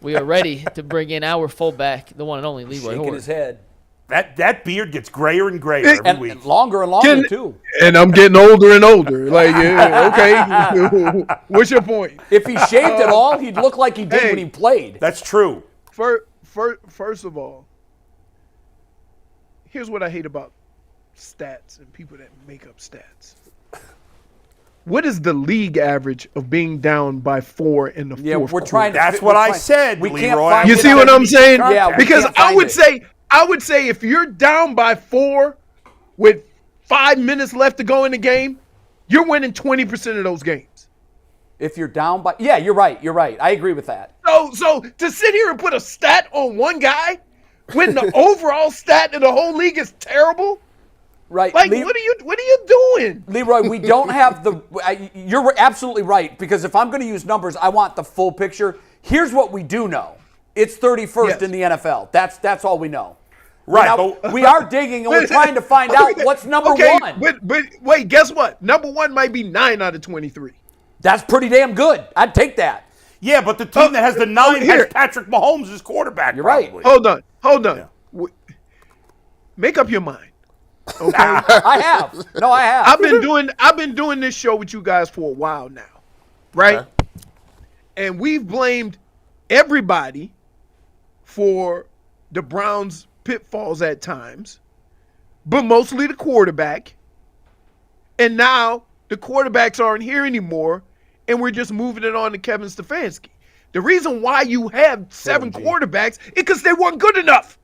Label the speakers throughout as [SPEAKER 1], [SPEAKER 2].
[SPEAKER 1] We are ready to bring in our fullback, the one and only Leroy
[SPEAKER 2] Shaking
[SPEAKER 1] Hoard.
[SPEAKER 2] his head.
[SPEAKER 3] That beard gets grayer and grayer every week.
[SPEAKER 2] And longer and longer, too.
[SPEAKER 4] And I'm getting older and older. Like, okay, what's your point?
[SPEAKER 2] If he shaved it all, he'd look like he did when he played.
[SPEAKER 3] That's true.
[SPEAKER 4] First of all, here's what I hate about stats and people that make up stats. What is the league average of being down by 4 in the fourth
[SPEAKER 2] we're
[SPEAKER 4] quarter?
[SPEAKER 2] trying to.
[SPEAKER 3] That's what I said,
[SPEAKER 2] We
[SPEAKER 3] Leroy.
[SPEAKER 2] can't find
[SPEAKER 4] You
[SPEAKER 2] it
[SPEAKER 4] see
[SPEAKER 2] on
[SPEAKER 4] what I'm
[SPEAKER 2] the
[SPEAKER 4] saying?
[SPEAKER 2] Yeah,
[SPEAKER 4] because
[SPEAKER 2] can't
[SPEAKER 4] I
[SPEAKER 2] find
[SPEAKER 4] would say if you're down by 4 with 5 minutes left to go in the game, you're winning 20% of those games.
[SPEAKER 2] If you're down by, yeah, you're right. I agree with that.
[SPEAKER 4] So to sit here and put a stat on one guy when the overall stat in the whole league is terrible,
[SPEAKER 2] Right.
[SPEAKER 4] like what are you doing?
[SPEAKER 2] Leroy, we don't have the. You're absolutely right, because if I'm going to use numbers, I want the full picture. Here's what we do know: it's 31st in the NFL. That's all we know.
[SPEAKER 3] Right.
[SPEAKER 2] Now, we are digging and we're trying to find out what's number one.
[SPEAKER 4] But wait, guess what? Number 1 might be 9 out of 23.
[SPEAKER 2] That's pretty damn good. I'd take that.
[SPEAKER 3] Yeah, but the team that has the 9
[SPEAKER 4] here.
[SPEAKER 3] has Patrick Mahomes as quarterback.
[SPEAKER 2] You're right.
[SPEAKER 4] Hold on. Make up your mind. Okay.
[SPEAKER 2] I have. No, I have.
[SPEAKER 4] I've been doing this show with you guys for a while now, right? Okay. And we've blamed everybody for the Browns' pitfalls at times, but mostly the quarterback. And now the quarterbacks aren't here anymore, and we're just moving it on to Kevin Stefanski. The reason why you have 7 quarterbacks is because they weren't good enough.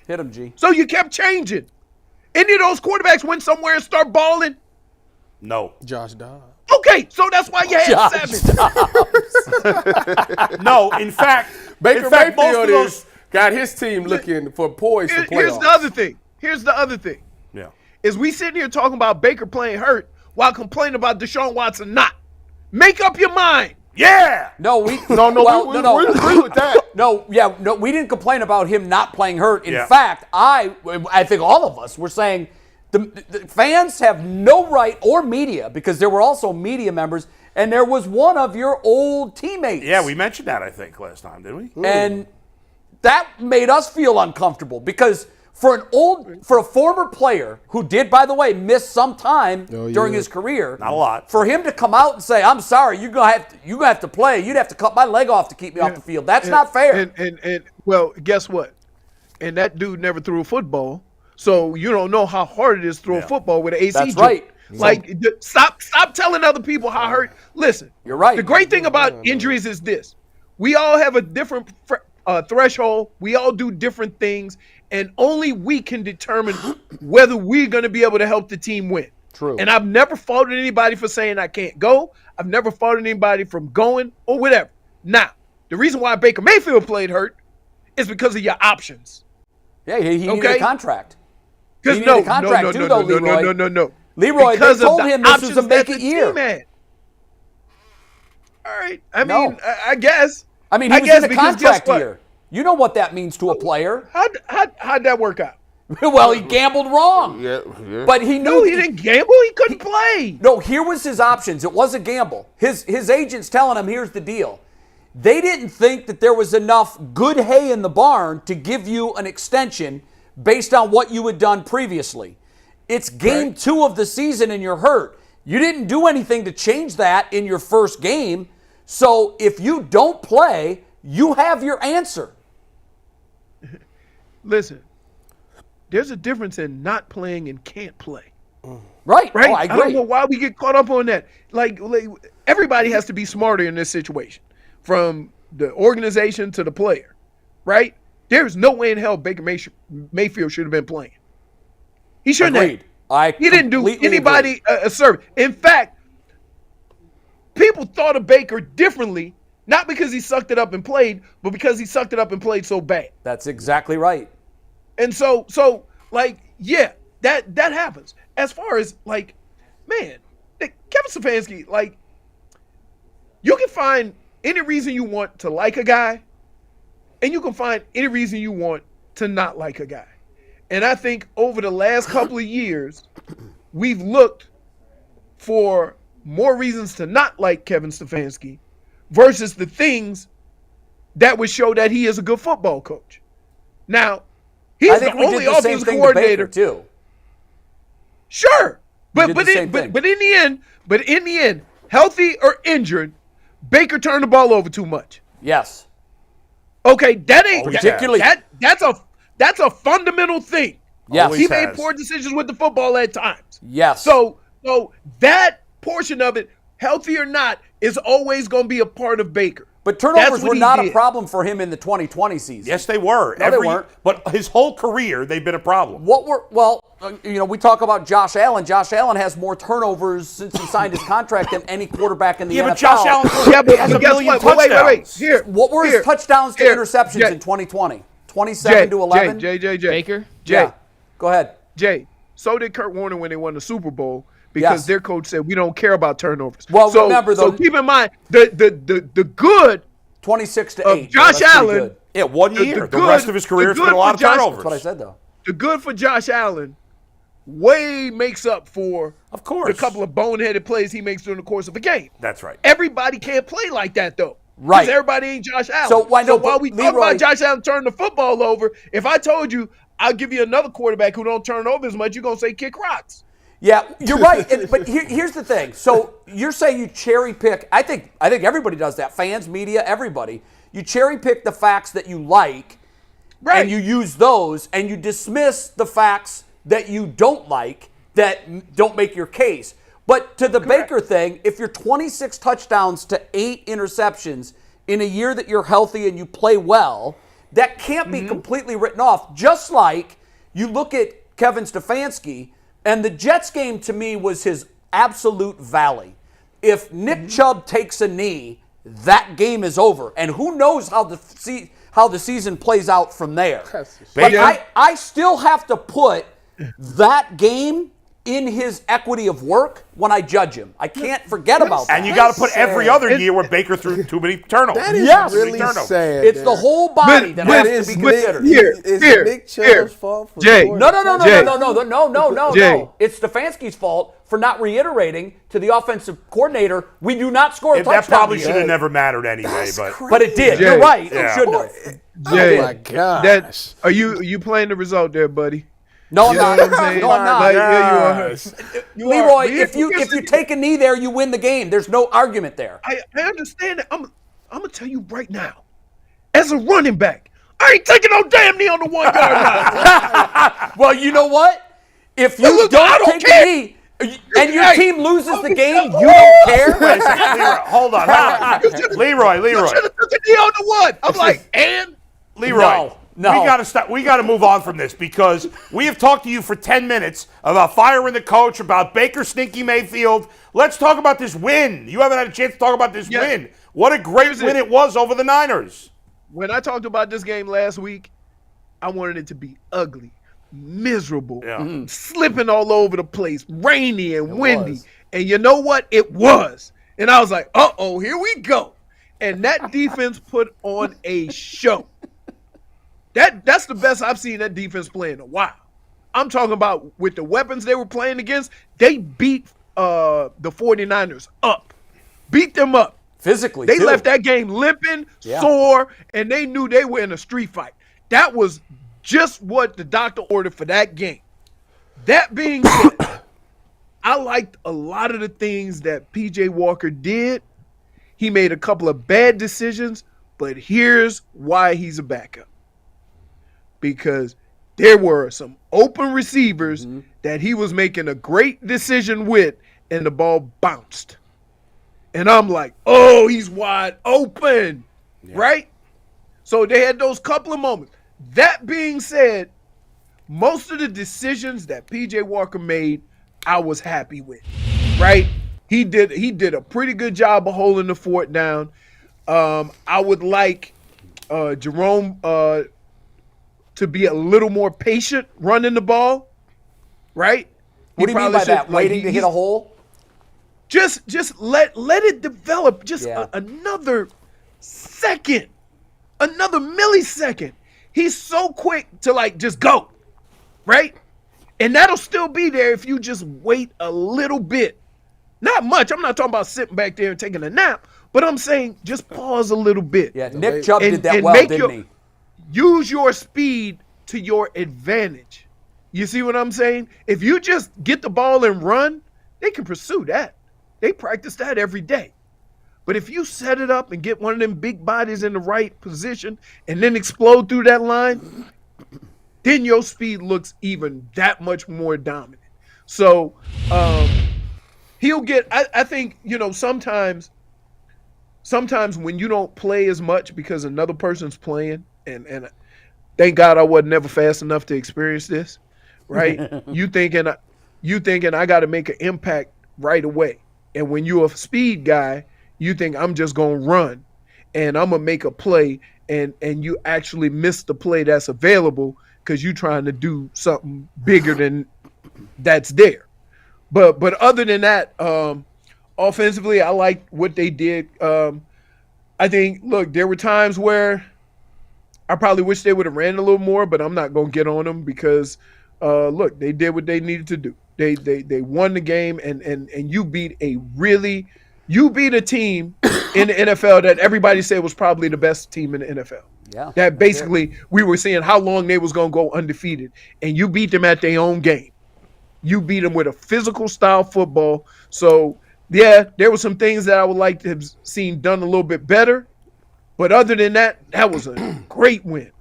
[SPEAKER 2] Hit him, G.
[SPEAKER 4] So you kept changing. Any of those quarterbacks went somewhere and start balling?
[SPEAKER 3] No.
[SPEAKER 5] Josh Dobbs.
[SPEAKER 4] Okay, so that's why you had 7.
[SPEAKER 3] No, in fact,
[SPEAKER 5] Baker
[SPEAKER 3] most
[SPEAKER 5] Mayfield
[SPEAKER 3] of those
[SPEAKER 5] got his team looking for poise for playoffs.
[SPEAKER 4] Here's the other thing.
[SPEAKER 3] Yeah.
[SPEAKER 4] Is we sitting here talking about Baker playing hurt while complaining about Deshaun Watson not. Make up your mind.
[SPEAKER 3] Yeah.
[SPEAKER 2] No, we
[SPEAKER 5] we agree with that.
[SPEAKER 2] No, we didn't complain about him not playing hurt. In
[SPEAKER 3] Yeah.
[SPEAKER 2] fact, I think all of us were saying the fans have no right, or media, because there were also media members, and there was one of your old teammates.
[SPEAKER 3] Yeah, we mentioned that, I think, last time, didn't we?
[SPEAKER 2] And that made us feel uncomfortable, because for a former player who did, by the way, miss some time during his career,
[SPEAKER 3] Not a lot.
[SPEAKER 2] for him to come out and say, "I'm sorry, you're gonna have to play. You'd have to cut my leg off to keep me off the field." That's not fair.
[SPEAKER 4] And well, guess what? And that dude never threw a football, so you don't know how hard it is to throw a football with an AC.
[SPEAKER 2] That's
[SPEAKER 4] joint.
[SPEAKER 2] right.
[SPEAKER 4] Like, stop telling other people how hurt. Listen,
[SPEAKER 2] You're right.
[SPEAKER 4] The great thing about injuries is this: we all have a different threshold. We all do different things. And only we can determine whether we're going to be able to help the team win.
[SPEAKER 2] True.
[SPEAKER 4] And I've never faulted anybody for saying I can't go. I've never faulted anybody from going or whatever. Now, the reason why Baker Mayfield played hurt is because of your options.
[SPEAKER 2] Yeah, he needed a contract.
[SPEAKER 4] Because
[SPEAKER 2] No. Leroy, they told him this was a make-it year.
[SPEAKER 4] All right. I mean, I guess.
[SPEAKER 2] I mean, he was in a contract year. You know what that means to a player.
[SPEAKER 4] How'd that work out?
[SPEAKER 2] Well, he gambled wrong.
[SPEAKER 5] Yeah.
[SPEAKER 2] But he knew.
[SPEAKER 4] No, he didn't gamble. He couldn't play.
[SPEAKER 2] No, here was his options. It was a gamble. His agent's telling him, here's the deal. They didn't think that there was enough good hay in the barn to give you an extension based on what you had done previously. It's game 2 of the season and you're hurt. You didn't do anything to change that in your first game. So if you don't play, you have your answer.
[SPEAKER 4] Listen, there's a difference in not playing and can't play.
[SPEAKER 2] Right.
[SPEAKER 4] Right?
[SPEAKER 2] Oh, I agree.
[SPEAKER 4] don't know why we get caught up on that. Like everybody has to be smarter in this situation, from the organization to the player, right? There's no way in hell Baker Mayfield should have been playing. He shouldn't have. He didn't do anybody a service. In fact, people thought of Baker differently, not because he sucked it up and played, but because he sucked it up and played so bad.
[SPEAKER 2] That's exactly right.
[SPEAKER 4] And so yeah, that happens. As far as Kevin Stefanski, you can find any reason you want to like a guy, and you can find any reason you want to not like a guy. And I think over the last couple of years, we've looked for more reasons to not like Kevin Stefanski versus the things that would show that he is a good football coach. Now,
[SPEAKER 2] I
[SPEAKER 4] he's
[SPEAKER 2] think
[SPEAKER 4] the
[SPEAKER 2] we
[SPEAKER 4] only
[SPEAKER 2] did the same
[SPEAKER 4] offensive
[SPEAKER 2] thing to Baker
[SPEAKER 4] coordinator.
[SPEAKER 2] too.
[SPEAKER 4] Sure, but
[SPEAKER 2] did the same thing.
[SPEAKER 4] in the end, healthy or injured, Baker turned the ball over too much.
[SPEAKER 2] Yes.
[SPEAKER 4] Okay, that ain't
[SPEAKER 2] Particularly-
[SPEAKER 4] that's a fundamental thing.
[SPEAKER 2] Yes.
[SPEAKER 3] Always
[SPEAKER 4] He made
[SPEAKER 3] has.
[SPEAKER 4] poor decisions with the football at times.
[SPEAKER 2] Yes.
[SPEAKER 4] So that portion of it, healthy or not, is always going to be a part of Baker.
[SPEAKER 2] But turnovers
[SPEAKER 4] That's what
[SPEAKER 2] were
[SPEAKER 4] he
[SPEAKER 2] not a
[SPEAKER 4] did.
[SPEAKER 2] problem for him in the 2020 season.
[SPEAKER 3] Yes, they were.
[SPEAKER 2] No, they weren't.
[SPEAKER 3] But his whole career, they've been a problem.
[SPEAKER 2] We talk about Josh Allen. Josh Allen has more turnovers since he signed his contract than any quarterback in the NFL.
[SPEAKER 3] But Josh Allen has a
[SPEAKER 4] guess
[SPEAKER 3] million
[SPEAKER 4] what? Wait.
[SPEAKER 3] touchdowns.
[SPEAKER 4] Here,
[SPEAKER 2] What were his touchdowns to
[SPEAKER 4] here,
[SPEAKER 2] interceptions
[SPEAKER 4] Jay.
[SPEAKER 2] in 2020? 27 to 11?
[SPEAKER 4] Jay.
[SPEAKER 1] Baker?
[SPEAKER 4] Jay.
[SPEAKER 2] Yeah. Go ahead.
[SPEAKER 4] Jay. So did Kurt Warner when they won the Super Bowl because
[SPEAKER 2] Yes.
[SPEAKER 4] their coach said we don't care about turnovers.
[SPEAKER 2] Well,
[SPEAKER 4] so,
[SPEAKER 2] remember, though-
[SPEAKER 4] so keep in mind the good
[SPEAKER 2] 26 to
[SPEAKER 4] of
[SPEAKER 2] 8.
[SPEAKER 4] Josh
[SPEAKER 2] That's pretty
[SPEAKER 4] Allen.
[SPEAKER 2] good.
[SPEAKER 3] Yeah, 1
[SPEAKER 4] The
[SPEAKER 3] year. The
[SPEAKER 4] good-
[SPEAKER 3] rest of his career
[SPEAKER 4] the
[SPEAKER 3] has been a
[SPEAKER 4] good
[SPEAKER 3] lot
[SPEAKER 4] for
[SPEAKER 3] of
[SPEAKER 4] Josh-
[SPEAKER 3] turnovers.
[SPEAKER 2] That's what I said, though.
[SPEAKER 4] The good for Josh Allen way makes up for
[SPEAKER 3] Of course.
[SPEAKER 4] the couple of boneheaded plays he makes during the course of a game.
[SPEAKER 3] That's right.
[SPEAKER 4] Everybody can't play like that though.
[SPEAKER 2] Right.
[SPEAKER 4] Because everybody ain't Josh Allen.
[SPEAKER 2] So, I know,
[SPEAKER 4] while
[SPEAKER 2] but
[SPEAKER 4] we talk
[SPEAKER 2] Leroy-
[SPEAKER 4] about Josh Allen turning the football over, if I told you I'll give you another quarterback who don't turn over as much, you're gonna say kick rocks.
[SPEAKER 2] Yeah, you're right. But here's the thing. So you're saying you cherry pick. I think everybody does that. Fans, media, everybody. You cherry pick the facts that you like,
[SPEAKER 4] Right.
[SPEAKER 2] and you use those, and you dismiss the facts that you don't like that don't make your case. But to the Baker thing, if you're 26 touchdowns to 8 interceptions in a year that you're healthy and you play well, that can't be completely written off. Just like you look at Kevin Stefanski, and the Jets game to me was his absolute valley. If Nick Chubb takes a knee, that game is over. And who knows how the season plays out from there. But I still have to put that game in his equity of work when I judge him. I can't forget about that.
[SPEAKER 3] And you got to put every other year where Baker threw too many turnovers.
[SPEAKER 5] That is
[SPEAKER 2] Yes.
[SPEAKER 5] really
[SPEAKER 3] Turnovers.
[SPEAKER 5] sad.
[SPEAKER 2] It's the whole body that
[SPEAKER 5] But
[SPEAKER 2] has
[SPEAKER 5] is
[SPEAKER 2] to be considered.
[SPEAKER 4] Here,
[SPEAKER 5] Nick
[SPEAKER 4] here.
[SPEAKER 5] Chubb's fault for
[SPEAKER 4] Jay.
[SPEAKER 5] scoring
[SPEAKER 2] No.
[SPEAKER 4] Jay.
[SPEAKER 2] No. It's Stefanski's fault for not reiterating to the offensive coordinator, we do not score a touchdown.
[SPEAKER 3] That probably
[SPEAKER 2] here.
[SPEAKER 3] should have never mattered anyway.
[SPEAKER 2] But it did.
[SPEAKER 4] Jay.
[SPEAKER 2] You're right.
[SPEAKER 3] Yeah.
[SPEAKER 2] It shouldn't have.
[SPEAKER 4] Jay,
[SPEAKER 5] Oh my gosh.
[SPEAKER 4] that are you playing the result there, buddy?
[SPEAKER 2] No, I'm
[SPEAKER 4] You know
[SPEAKER 2] not.
[SPEAKER 4] what I'm saying?
[SPEAKER 2] No, I'm not.
[SPEAKER 4] Like, yeah, you are.
[SPEAKER 2] Leroy,
[SPEAKER 4] But
[SPEAKER 2] if you take a knee there, you win the game. There's no argument there.
[SPEAKER 4] I understand that. I'm gonna tell you right now, as a running back, I ain't taking no damn knee on the 1 yard line.
[SPEAKER 2] Well, you know what? If you
[SPEAKER 4] Look, I
[SPEAKER 2] don't
[SPEAKER 4] don't
[SPEAKER 2] take
[SPEAKER 4] care.
[SPEAKER 2] a knee and your
[SPEAKER 4] Hey,
[SPEAKER 2] team loses the game,
[SPEAKER 4] Woo!
[SPEAKER 2] you don't care?
[SPEAKER 3] Wait a second, Leroy, hold on. Leroy.
[SPEAKER 4] You should have took a knee on the 1. I'm like, and
[SPEAKER 3] Leroy,
[SPEAKER 2] No.
[SPEAKER 3] we got to stop. We got to move on from this because we have talked to you for 10 minutes about firing the coach, about Baker Stinky Mayfield. Let's talk about this win. You haven't had a chance to talk about this win. What a great win it was over the Niners.
[SPEAKER 4] when I talked about this game last week, I wanted it to be ugly, miserable, slipping all over the place, rainy and windy.
[SPEAKER 5] was.
[SPEAKER 4] And you know what? It was. And I was like, uh-oh, here we go. And that defense put on a show. That's the best I've seen that defense play in a while. I'm talking about with the weapons they were playing against, they beat the 49ers up. Beat them up.
[SPEAKER 2] Physically,
[SPEAKER 4] They
[SPEAKER 2] too.
[SPEAKER 4] left that game limping, sore, and they knew they were in a street fight. That was just what the doctor ordered for that game. That being said, I liked a lot of the things that P.J. Walker did. He made a couple of bad decisions, but here's why he's a backup. Because there were some open receivers that he was making a great decision with, and the ball bounced. And I'm like, oh, he's wide open, right? So they had those couple of moments. That being said, most of the decisions that P.J. Walker made, I was happy with, right? He did a pretty good job of holding the fort down. I would like Jerome to be a little more patient running the ball, right?
[SPEAKER 2] What do you mean by that? Waiting to hit a hole?
[SPEAKER 4] Just let it develop just
[SPEAKER 2] Yeah.
[SPEAKER 4] another second, another millisecond. He's so quick to just go, right? And that'll still be there if you just wait a little bit. Not much. I'm not talking about sitting back there and taking a nap, But I'm saying just pause a little bit.
[SPEAKER 2] Yeah, Nick Chubb did that well, didn't he?
[SPEAKER 4] Use your speed to your advantage. You see what I'm saying? If you just get the ball and run, they can pursue that. They practice that every day. But if you set it up and get one of them big bodies in the right position and then explode through that line, then your speed looks even that much more dominant. So he'll get, I think, sometimes when you don't play as much because another person's playing, and thank God I wasn't never fast enough to experience this, right? you thinking I got to make an impact right away. And when you're a speed guy, you think I'm just going to run and I'm going to make a play, and you actually miss the play that's available because you're trying to do something bigger than that's there. But other than that, offensively, I liked what they did. I think, look, there were times where I probably wish they would have ran a little more, but I'm not going to get on them because, look, they did what they needed to do. They won the game, and you beat a team in the NFL that everybody said was probably the best team in the NFL.
[SPEAKER 2] Yeah.
[SPEAKER 4] That basically we were seeing how long they was going to go undefeated, and you beat them at their own game. You beat them with a physical style football. So, yeah, there were some things that I would like to have seen done a little bit better. But other than that, that was a great win.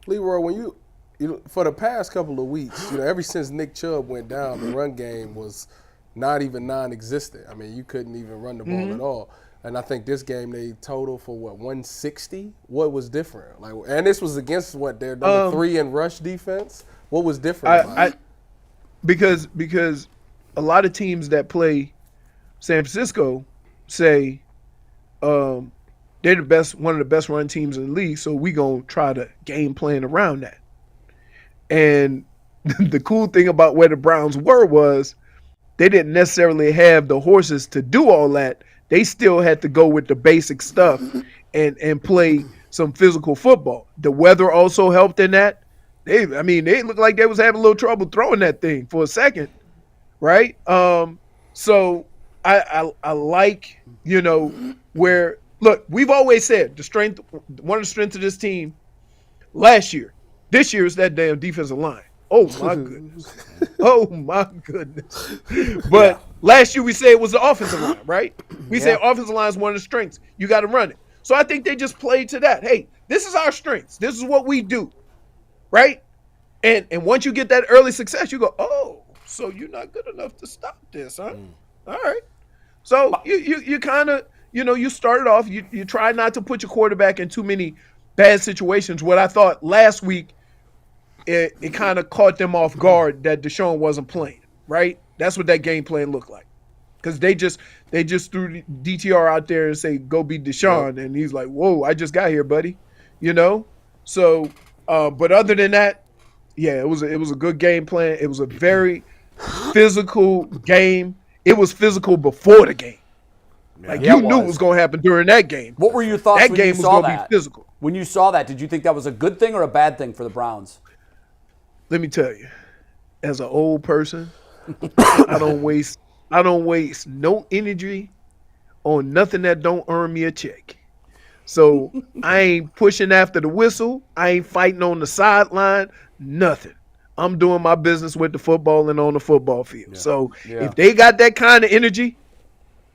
[SPEAKER 5] Leroy, when you for the past couple of weeks, ever since Nick Chubb went down, the run game was not even non-existent. I mean, you couldn't even run the ball at all. And I think this game they total for 160. What was different? And this was against their number 3 in rush defense. What was different?
[SPEAKER 4] Because a lot of teams that play San Francisco say they're one of the best run teams in the league, so we gonna try to game plan around that. And the cool thing about where the Browns was they didn't necessarily have the horses to do all that. They still had to go with the basic stuff and play some physical football. The weather also helped in that. They looked like they was having a little trouble throwing that thing for a second, right? So I like, where, look, we've always said one of the strengths of this team last year, this year is that damn defensive line. Oh, my goodness. Oh, my goodness. But last year we said it was the offensive line, right? We said offensive line is one of the strengths. You got to run it. So I think they just played to that. Hey, this is our strengths. This is what we do, right? And once you get that early success, you go, oh, so you're not good enough to stop this, huh? All right. So you kind of, you started off, you try not to put your quarterback in too many bad situations. What I thought last week, it kind of caught them off guard that Deshaun wasn't playing, right? That's what that game plan looked like. Because they just threw DTR out there and say, go beat Deshaun. And he's like, whoa, I just got here, buddy. So, but other than that, yeah, it was a good game plan. It was a very physical game. It was physical before the game. You knew it was going to happen during that game.
[SPEAKER 2] What were your thoughts
[SPEAKER 4] that
[SPEAKER 2] when
[SPEAKER 4] game
[SPEAKER 2] you
[SPEAKER 4] was
[SPEAKER 2] saw
[SPEAKER 4] going to
[SPEAKER 2] that?
[SPEAKER 4] be physical.
[SPEAKER 2] When you saw that, did you think that was a good thing or a bad thing for the Browns?
[SPEAKER 4] Let me tell you, as an old person, I don't waste no energy on nothing that don't earn me a check. So I ain't pushing after the whistle. I ain't fighting on the sideline. Nothing. I'm doing my business with the football and on the football field. Yeah. So if they got that kind of energy,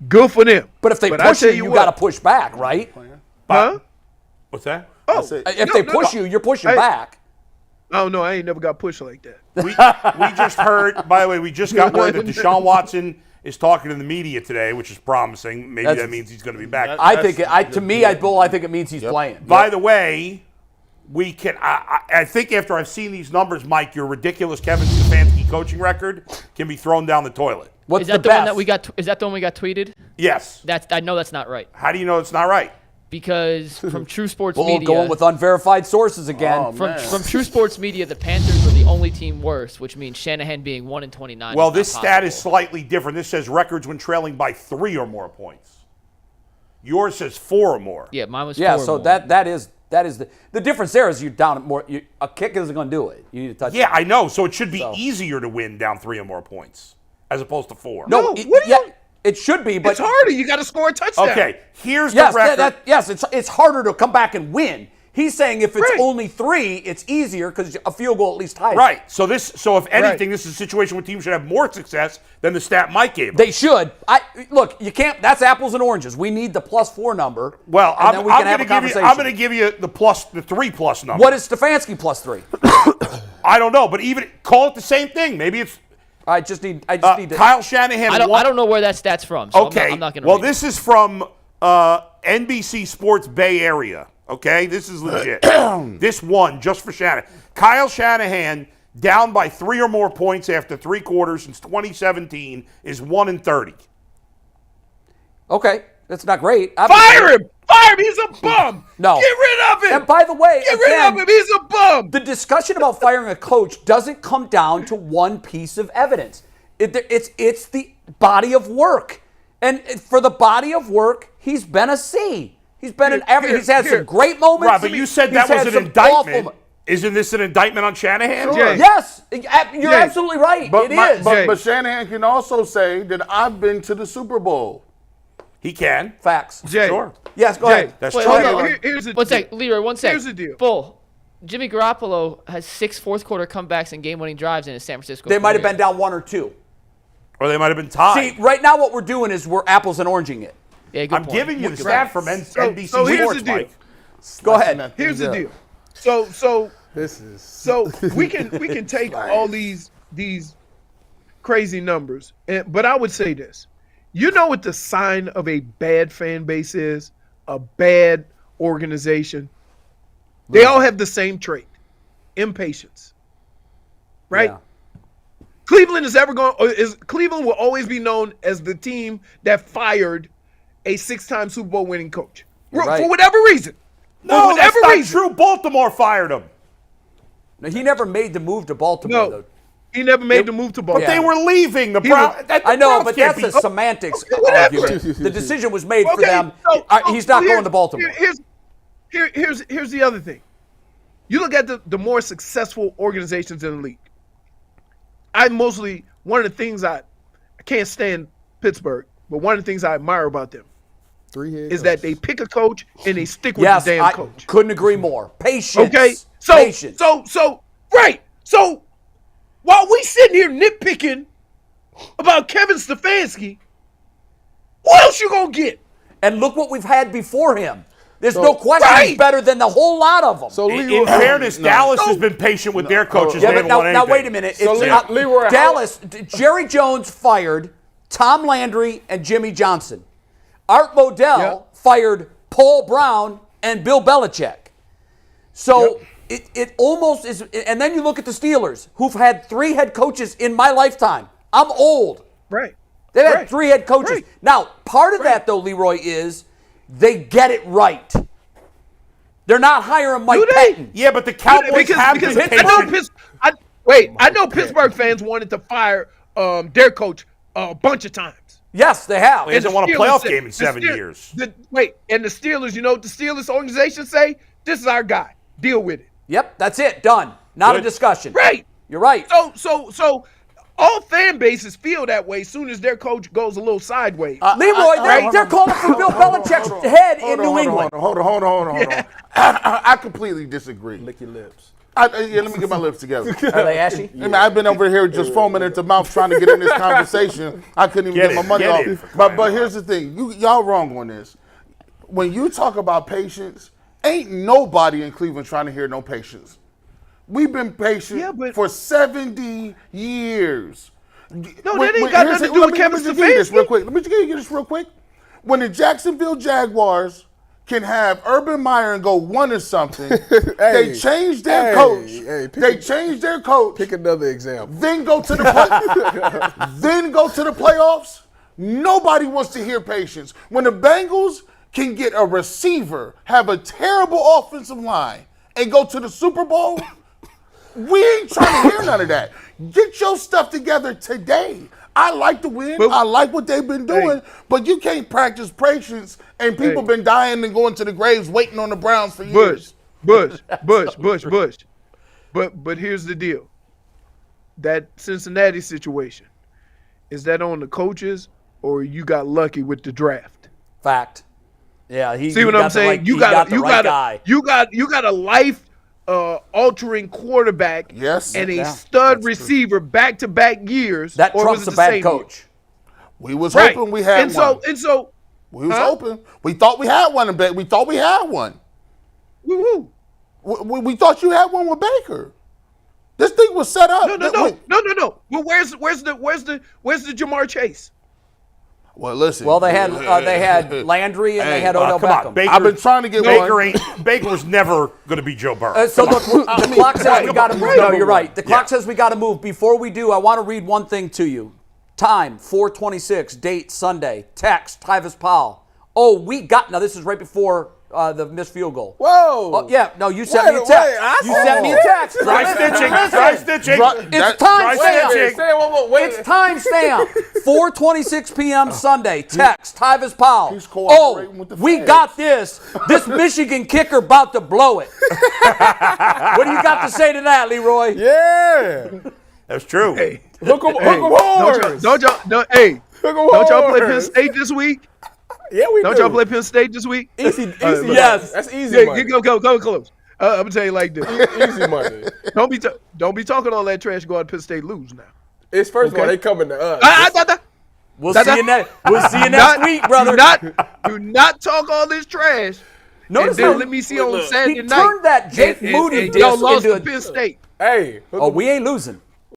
[SPEAKER 4] good for them.
[SPEAKER 2] But if they push you got to push back, right?
[SPEAKER 4] Huh?
[SPEAKER 3] What's that?
[SPEAKER 4] Oh,
[SPEAKER 2] if they push you, you're pushing back.
[SPEAKER 4] I don't know. I ain't never got pushed like that.
[SPEAKER 3] We just heard, by the way, we just got word that Deshaun Watson is talking to the media today, which is promising. Maybe that means he's going to be back.
[SPEAKER 2] I think it means he's playing.
[SPEAKER 3] By the way, I think after I've seen these numbers, Mike, your ridiculous Kevin Stefanski coaching record can be thrown down the toilet.
[SPEAKER 1] Is that the one that we got? Is that the one we got tweeted?
[SPEAKER 3] Yes.
[SPEAKER 1] I know that's not right.
[SPEAKER 3] How do you know it's not right?
[SPEAKER 1] Because from True Sports Media,
[SPEAKER 2] going with unverified sources again.
[SPEAKER 1] From True Sports Media, the Panthers were the only team worse, which means Shanahan being 1-29.
[SPEAKER 3] Well, this stat is slightly different. This says records when trailing by 3 or more points. Yours says 4 or more.
[SPEAKER 1] Yeah, mine was 4 or more.
[SPEAKER 2] So that is the difference. There is you're down more. A kick isn't going to do it. You need to touch.
[SPEAKER 3] Yeah, I know. So it should be easier to win down 3 or more points as opposed to 4.
[SPEAKER 2] No, It should be, but
[SPEAKER 4] it's harder. You got to score a touchdown.
[SPEAKER 3] Okay, here's
[SPEAKER 2] yes,
[SPEAKER 3] the record.
[SPEAKER 2] it's harder to come back and win. He's saying if it's
[SPEAKER 4] Right.
[SPEAKER 2] only 3, it's easier because a field goal at least ties.
[SPEAKER 3] Right. So if anything, this is a situation where teams should have more success than the stat Mike gave.
[SPEAKER 2] They should. Look, you can't. That's apples and oranges. We need the +4 number.
[SPEAKER 3] Well,
[SPEAKER 2] and then we can have a conversation.
[SPEAKER 3] I'm going to give you the 3+ number.
[SPEAKER 2] What is Stefanski +3?
[SPEAKER 3] I don't know, but even call it the same thing. Maybe it's.
[SPEAKER 2] I just need to.
[SPEAKER 3] Kyle Shanahan.
[SPEAKER 1] I don't know where that stat's from. So
[SPEAKER 3] Okay.
[SPEAKER 1] I'm not going to.
[SPEAKER 3] Well, this is from NBC Sports Bay Area. Okay, this is legit. This one just for Shanahan. Kyle Shanahan down by 3 or more points after 3 quarters since 2017 is 1-30.
[SPEAKER 2] Okay, that's not great.
[SPEAKER 4] Fire him! Fire him! He's a bum.
[SPEAKER 2] No.
[SPEAKER 4] Get rid of him.
[SPEAKER 2] And by the way,
[SPEAKER 4] Get rid of him. He's a bum.
[SPEAKER 2] The discussion about firing a coach doesn't come down to one piece of evidence. It's the body of work, and for the body of work, he's been a C. He's been an average. He's had some great moments.
[SPEAKER 3] Right, but you said that was an indictment. Isn't this an indictment on Shanahan?
[SPEAKER 4] Jay.
[SPEAKER 2] Yes, you're absolutely right. It is.
[SPEAKER 6] But Shanahan can also say that I've been to the Super Bowl.
[SPEAKER 3] He can.
[SPEAKER 2] Facts.
[SPEAKER 4] Jay.
[SPEAKER 3] Sure.
[SPEAKER 2] Yes, go ahead.
[SPEAKER 3] That's
[SPEAKER 1] Wait,
[SPEAKER 3] true.
[SPEAKER 1] hold on.
[SPEAKER 4] Here's the
[SPEAKER 1] One
[SPEAKER 4] deal.
[SPEAKER 1] sec, Leroy. One sec.
[SPEAKER 4] Here's the deal.
[SPEAKER 1] Bull. Jimmy Garoppolo has 6 fourth-quarter comebacks and game-winning drives in his San Francisco.
[SPEAKER 2] They might have
[SPEAKER 1] career.
[SPEAKER 2] been down 1 or 2.
[SPEAKER 3] Or they might have been tied.
[SPEAKER 2] See, right now what we're doing is we're apples and oranging it.
[SPEAKER 1] Yeah, good
[SPEAKER 3] I'm
[SPEAKER 1] point.
[SPEAKER 3] giving you the
[SPEAKER 1] Good
[SPEAKER 3] stat
[SPEAKER 1] point.
[SPEAKER 3] from NBC
[SPEAKER 4] So here's
[SPEAKER 3] Sports,
[SPEAKER 4] the deal.
[SPEAKER 3] Mike.
[SPEAKER 2] Go ahead.
[SPEAKER 4] Here's the deal. So
[SPEAKER 5] This is
[SPEAKER 4] So we can take all these crazy numbers, but I would say this. You know what the sign of a bad fan base is? A bad organization. They all have the same trait: impatience. Right?
[SPEAKER 2] Yeah.
[SPEAKER 4] Cleveland Cleveland will always be known as the team that fired a 6-time Super Bowl winning coach
[SPEAKER 2] right.
[SPEAKER 4] for whatever reason.
[SPEAKER 3] No, that's not true. Baltimore fired him.
[SPEAKER 2] No, he never made the move to Baltimore,
[SPEAKER 4] No,
[SPEAKER 2] though.
[SPEAKER 4] he never made the move to Baltimore.
[SPEAKER 3] They were leaving. The Browns.
[SPEAKER 2] I know, but that's a semantics
[SPEAKER 4] whatever.
[SPEAKER 2] argument. The decision was made for
[SPEAKER 4] Okay,
[SPEAKER 2] them.
[SPEAKER 4] so
[SPEAKER 2] He's not
[SPEAKER 4] here's-
[SPEAKER 2] going to Baltimore.
[SPEAKER 4] Here's the other thing. You look at the more successful organizations in the league. One of the things I can't stand Pittsburgh, but one of the things I admire about them
[SPEAKER 5] 3 head
[SPEAKER 4] is that they pick a coach and they stick with
[SPEAKER 2] Yes,
[SPEAKER 4] the damn
[SPEAKER 2] I
[SPEAKER 4] coach.
[SPEAKER 2] couldn't agree more. Patience.
[SPEAKER 4] Okay,
[SPEAKER 2] Patience.
[SPEAKER 4] So while we sitting here nitpicking about Kevin Stefanski, what else you gonna get?
[SPEAKER 2] And look what we've had before him. There's no question he's
[SPEAKER 4] Right.
[SPEAKER 2] better than the whole lot of them.
[SPEAKER 5] So
[SPEAKER 3] In fairness, Dallas has been patient with their coaches.
[SPEAKER 2] Yeah,
[SPEAKER 3] They
[SPEAKER 2] but
[SPEAKER 3] haven't won
[SPEAKER 2] now
[SPEAKER 3] anything.
[SPEAKER 2] wait a minute.
[SPEAKER 5] So
[SPEAKER 2] It's,
[SPEAKER 5] Leroy,
[SPEAKER 2] Dallas, Jerry Jones fired Tom Landry and Jimmy Johnson. Art Modell fired Paul Brown and Bill Belichick. So it almost is. And then you look at the Steelers, who've had 3 head coaches in my lifetime. I'm old.
[SPEAKER 4] Right.
[SPEAKER 2] They've had
[SPEAKER 4] Right.
[SPEAKER 2] 3 head coaches.
[SPEAKER 4] Right.
[SPEAKER 2] Now, part of that, though, Leroy, is they get it right. They're not hiring Mike
[SPEAKER 4] Do they?
[SPEAKER 2] Pettin.
[SPEAKER 3] Yeah, but the Cowboys have been patient.
[SPEAKER 4] I know Pittsburgh fans wanted to fire their coach a bunch of times.
[SPEAKER 2] Yes, they have.
[SPEAKER 3] He hasn't
[SPEAKER 4] And
[SPEAKER 3] won a
[SPEAKER 4] the
[SPEAKER 3] playoff
[SPEAKER 4] Steelers said-
[SPEAKER 3] game in 7
[SPEAKER 4] the Steelers-
[SPEAKER 3] years.
[SPEAKER 4] And the Steelers, you know what the Steelers organization say? This is our guy. Deal with it.
[SPEAKER 2] Yep, that's it. Done. Not a
[SPEAKER 3] Good.
[SPEAKER 2] discussion.
[SPEAKER 4] Right.
[SPEAKER 2] You're right.
[SPEAKER 4] So all fan bases feel that way as soon as their coach goes a little sideways.
[SPEAKER 2] Leroy, they're calling for Bill Belichick's head in New England.
[SPEAKER 6] Hold on. I completely disagree.
[SPEAKER 5] lick your lips.
[SPEAKER 6] Let me get my lips together.
[SPEAKER 2] Are they ashy?
[SPEAKER 6] I mean, I've been over here just foaming at the mouth trying to get in this conversation. I couldn't even
[SPEAKER 3] Get
[SPEAKER 6] get my
[SPEAKER 3] it,
[SPEAKER 6] money
[SPEAKER 3] get
[SPEAKER 6] off.
[SPEAKER 3] it.
[SPEAKER 6] But here's the thing. Y'all wrong on this. When you talk about patience, ain't nobody in Cleveland trying to hear no patience. We've been patient for 70 years.
[SPEAKER 4] No, that ain't got nothing to do with Kevin
[SPEAKER 6] Let me just give you this
[SPEAKER 4] Stefanski.
[SPEAKER 6] real quick. Let me just give you this real quick. When the Jacksonville Jaguars can have Urban Meyer and go 1 or something, they changed their coach. They changed their coach.
[SPEAKER 5] Pick another example.
[SPEAKER 6] Then go to the playoffs. Nobody wants to hear patience. When the Bengals can get a receiver, have a terrible offensive line, and go to the Super Bowl, we ain't trying to hear none of that. Get your stuff together today. I like the win. I like what they've been doing, but you can't practice patience, and people been dying and going to the graves waiting on the Browns for years.
[SPEAKER 4] Bush. But here's the deal. That Cincinnati situation, is that on the coaches or you got lucky with the draft.
[SPEAKER 2] Fact. Yeah, he.
[SPEAKER 4] See what
[SPEAKER 2] got
[SPEAKER 4] I'm
[SPEAKER 2] the
[SPEAKER 4] saying?
[SPEAKER 2] right- he got the right guy.
[SPEAKER 4] you got a life altering quarterback.
[SPEAKER 6] Yes.
[SPEAKER 4] and a
[SPEAKER 6] Yeah,
[SPEAKER 4] stud receiver back-to-back years.
[SPEAKER 2] That
[SPEAKER 4] or
[SPEAKER 2] trumps
[SPEAKER 4] was it
[SPEAKER 2] a
[SPEAKER 4] the
[SPEAKER 2] bad
[SPEAKER 4] same
[SPEAKER 2] coach.
[SPEAKER 6] We was
[SPEAKER 4] Year? Right.
[SPEAKER 6] hoping we had
[SPEAKER 4] and
[SPEAKER 6] one.
[SPEAKER 4] So
[SPEAKER 6] We was hoping. We thought we had one. We thought we had one.
[SPEAKER 4] woo-woo.
[SPEAKER 6] We thought you had one with Baker. This thing was set up.
[SPEAKER 4] No. Well, where's the Jamar Chase?
[SPEAKER 6] Well, listen.
[SPEAKER 2] Well, they had Landry and they had Odell
[SPEAKER 3] Come
[SPEAKER 2] Beckham.
[SPEAKER 3] on, Baker.
[SPEAKER 6] I've been trying to get
[SPEAKER 3] Baker was never going to be Joe Burrow.
[SPEAKER 2] So look, the clock says we got to move. No, you're right. The clock
[SPEAKER 3] Yeah.
[SPEAKER 2] says we got to move. Before we do, I want to read one thing to you. Time 4:26. Date Sunday. Text Tyvis Powell. Oh, we got. Now this is right before the missed field goal.
[SPEAKER 5] Whoa.
[SPEAKER 2] Oh, yeah. No, you sent me a
[SPEAKER 5] Wait,
[SPEAKER 2] text. You sent me a text.
[SPEAKER 3] Dry stitching. Dry stitching.
[SPEAKER 2] It's
[SPEAKER 3] Dry
[SPEAKER 2] time
[SPEAKER 3] stitching.
[SPEAKER 2] stamp. It's time stamp. 4:26 p.m. Sunday. Text Tyvis Powell.
[SPEAKER 6] He's cooperating with the
[SPEAKER 2] we
[SPEAKER 6] feds.
[SPEAKER 2] got this. This Michigan kicker about to blow it. What do you got to say to that, Leroy?
[SPEAKER 5] Yeah.
[SPEAKER 3] That's true.
[SPEAKER 4] Hey,
[SPEAKER 5] Hook 'em
[SPEAKER 4] hey,
[SPEAKER 5] horns.
[SPEAKER 4] don't y'all play Penn State this week?
[SPEAKER 5] Yeah, we
[SPEAKER 4] Don't
[SPEAKER 5] do.
[SPEAKER 4] y'all play Penn State this week?
[SPEAKER 5] Easy.
[SPEAKER 2] Yes.
[SPEAKER 5] That's easy
[SPEAKER 4] Yeah,
[SPEAKER 5] money.
[SPEAKER 4] go close. I'm gonna tell you like this.
[SPEAKER 5] Easy money.
[SPEAKER 4] Don't be talking all that trash. Go out Penn State lose now.
[SPEAKER 5] It's first of all,
[SPEAKER 4] Okay.
[SPEAKER 5] they coming to us.
[SPEAKER 2] We'll see you next week, brother.
[SPEAKER 4] Do not talk all this trash.
[SPEAKER 2] Notice
[SPEAKER 4] and then
[SPEAKER 2] how
[SPEAKER 4] let me see on Saturday
[SPEAKER 2] he
[SPEAKER 4] night.
[SPEAKER 2] turned that Jake Moody
[SPEAKER 4] and y'all
[SPEAKER 2] disc
[SPEAKER 4] lost
[SPEAKER 2] into
[SPEAKER 4] to Penn State.
[SPEAKER 5] Hey.
[SPEAKER 2] Oh, we ain't losing.